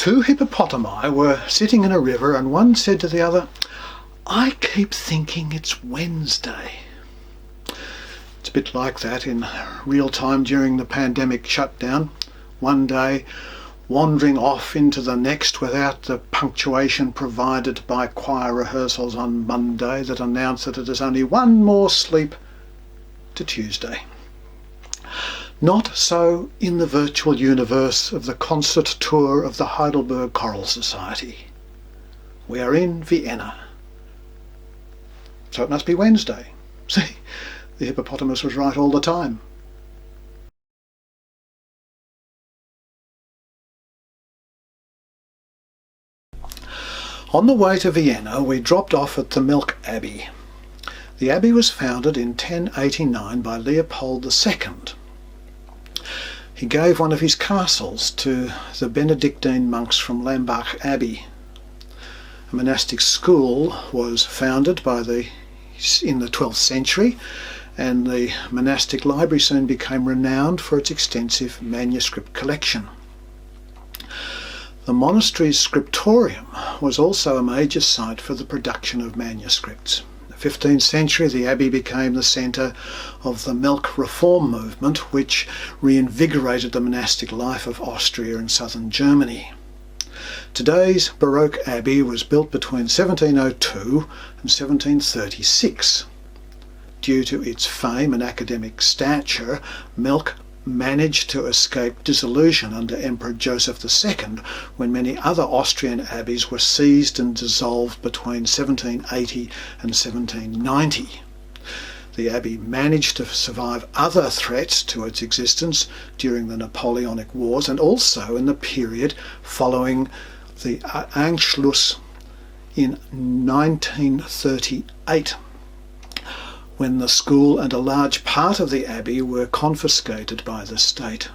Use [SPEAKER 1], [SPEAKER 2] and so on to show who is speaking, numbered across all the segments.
[SPEAKER 1] Two hippopotami were sitting in a river, and one said to the other, "I keep thinking it's Wednesday." It's a bit like that in real time during the pandemic shutdown. One day wandering off into the next without the punctuation provided by choir rehearsals on Monday that announce that it is only one more sleep to Tuesday. Not so in the virtual universe of the concert tour of the Heidelberg Choral Society. We are in Vienna. So it must be Wednesday. See, the hippopotamus was right all the time. On the way to Vienna, we dropped off at the Milk Abbey. The abbey was founded in 1089 by Leopold II. He gave one of his castles to the Benedictine monks from Lambach Abbey. A monastic school was founded in the 12th century, and the monastic library soon became renowned for its extensive manuscript collection. The monastery's scriptorium was also a major site for the production of manuscripts. In the 15th century, the abbey became the centre of the milk reform movement, which reinvigorated the monastic life of Austria and southern Germany. Today's Baroque abbey was built between 1702 and 1736. Due to its fame and academic stature, Milk managed to escape dissolution under Emperor Joseph II when many other Austrian abbeys were seized and dissolved between 1780 and 1790. The abbey managed to survive other threats to its existence during the Napoleonic Wars and also in the period following the Anschluss in 1938, when the school and a large part of the abbey were confiscated by the state.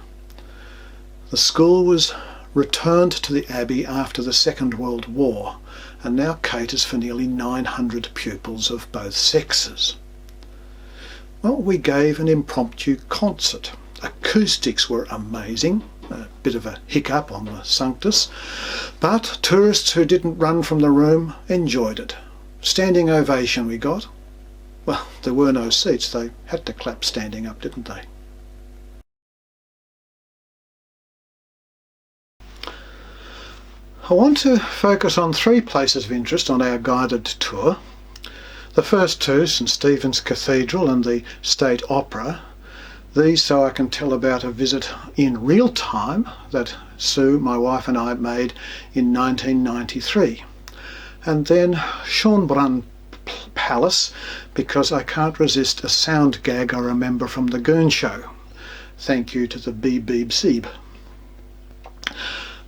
[SPEAKER 1] The school was returned to the abbey after the Second World War and now caters for nearly 900 pupils of both sexes. Well, we gave an impromptu concert. Acoustics were amazing, a bit of a hiccup on the Sanctus, but tourists who didn't run from the room enjoyed it. Standing ovation we got. Well, there were no seats. They had to clap standing up, didn't they? I want to focus on three places of interest on our guided tour. The first two, St Stephen's Cathedral and the State Opera. These so I can tell about a visit in real time that Sue, my wife, and I made in 1993. And then Schönbrunn Palace, because I can't resist a sound gag I remember from the Goon Show. Thank you to the Beeb Beeb Seeb.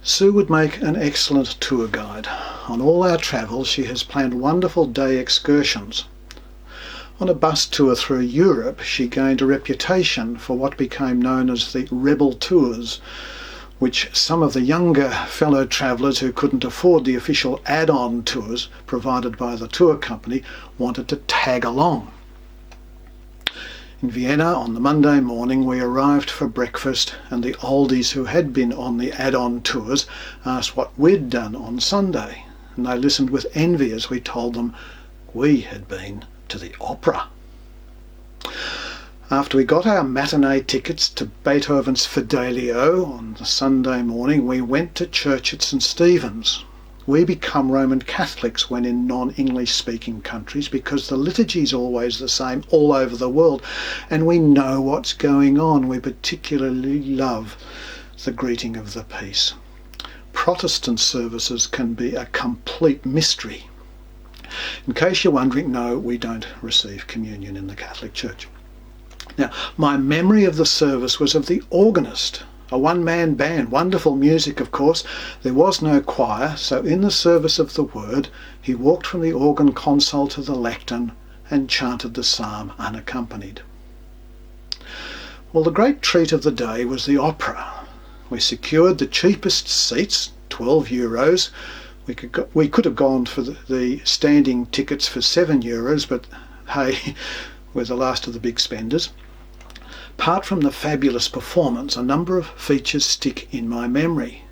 [SPEAKER 1] Sue would make an excellent tour guide. On all our travels she has planned wonderful day excursions. On a bus tour through Europe she gained a reputation for what became known as the Rebel Tours, which some of the younger fellow travellers who couldn't afford the official add-on tours provided by the tour company wanted to tag along. In Vienna on the Monday morning we arrived for breakfast, and the oldies who had been on the add-on tours asked what we'd done on Sunday, and they listened with envy as we told them we had been to the opera. After we got our matinee tickets to Beethoven's Fidelio on the Sunday morning, we went to church at St Stephen's. We become Roman Catholics when in non-English speaking countries because the liturgy is always the same all over the world and we know what's going on. We particularly love the greeting of the peace. Protestant services can be a complete mystery. In case you're wondering, no, we don't receive communion in the Catholic Church. Now, my memory of the service was of the organist, a one-man band, wonderful music of course. There was no choir, so in the service of the word, he walked from the organ console to the lectern and chanted the psalm unaccompanied. Well, the great treat of the day was the opera. We secured the cheapest seats, €12. We could have gone for the standing tickets for €7, but hey, we're the last of the big spenders. Apart from the fabulous performance, a number of features stick in my memory.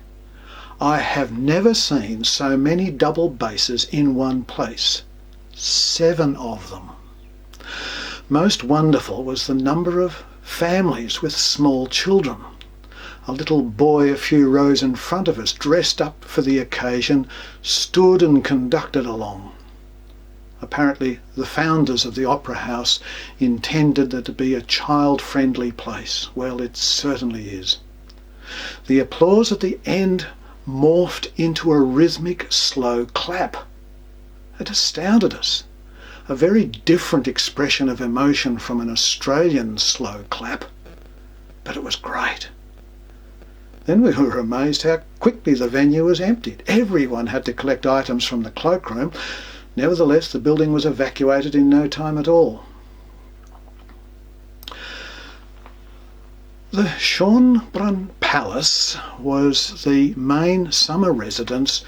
[SPEAKER 1] I have never seen so many double basses in one place. 7 of them. Most wonderful was the number of families with small children. A little boy a few rows in front of us, dressed up for the occasion, stood and conducted along. Apparently the founders of the Opera House intended it to be a child-friendly place. Well, it certainly is. The applause at the end morphed into a rhythmic, slow clap. It astounded us. A very different expression of emotion from an Australian slow clap. But it was great. Then we were amazed how quickly the venue was emptied. Everyone had to collect items from the cloakroom. Nevertheless, the building was evacuated in no time at all. The Schönbrunn Palace was the main summer residence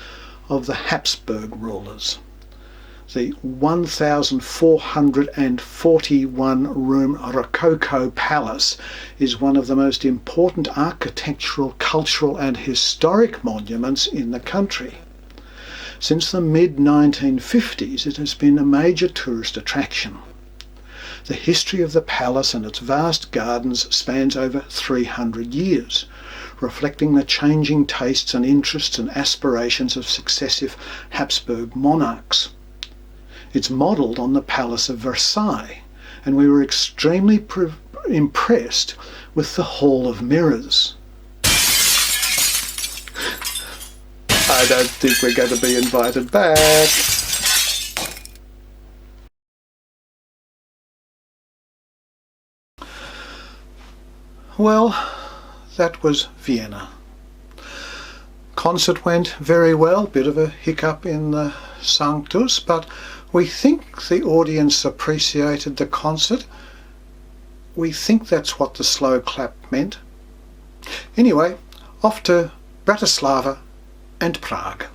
[SPEAKER 1] of the Habsburg rulers. The 1,441-room Rococo Palace is one of the most important architectural, cultural and historic monuments in the country. Since the mid-1950s, it has been a major tourist attraction. The history of the palace and its vast gardens spans over 300 years, reflecting the changing tastes and interests and aspirations of successive Habsburg monarchs. It's modelled on the Palace of Versailles, and we were extremely impressed with the Hall of Mirrors. I don't think we're going to be invited back. Well, that was Vienna. Concert went very well, bit of a hiccup in the Sanctus, but we think the audience appreciated the concert. We think that's what the slow clap meant. Anyway, off to Bratislava and Prague.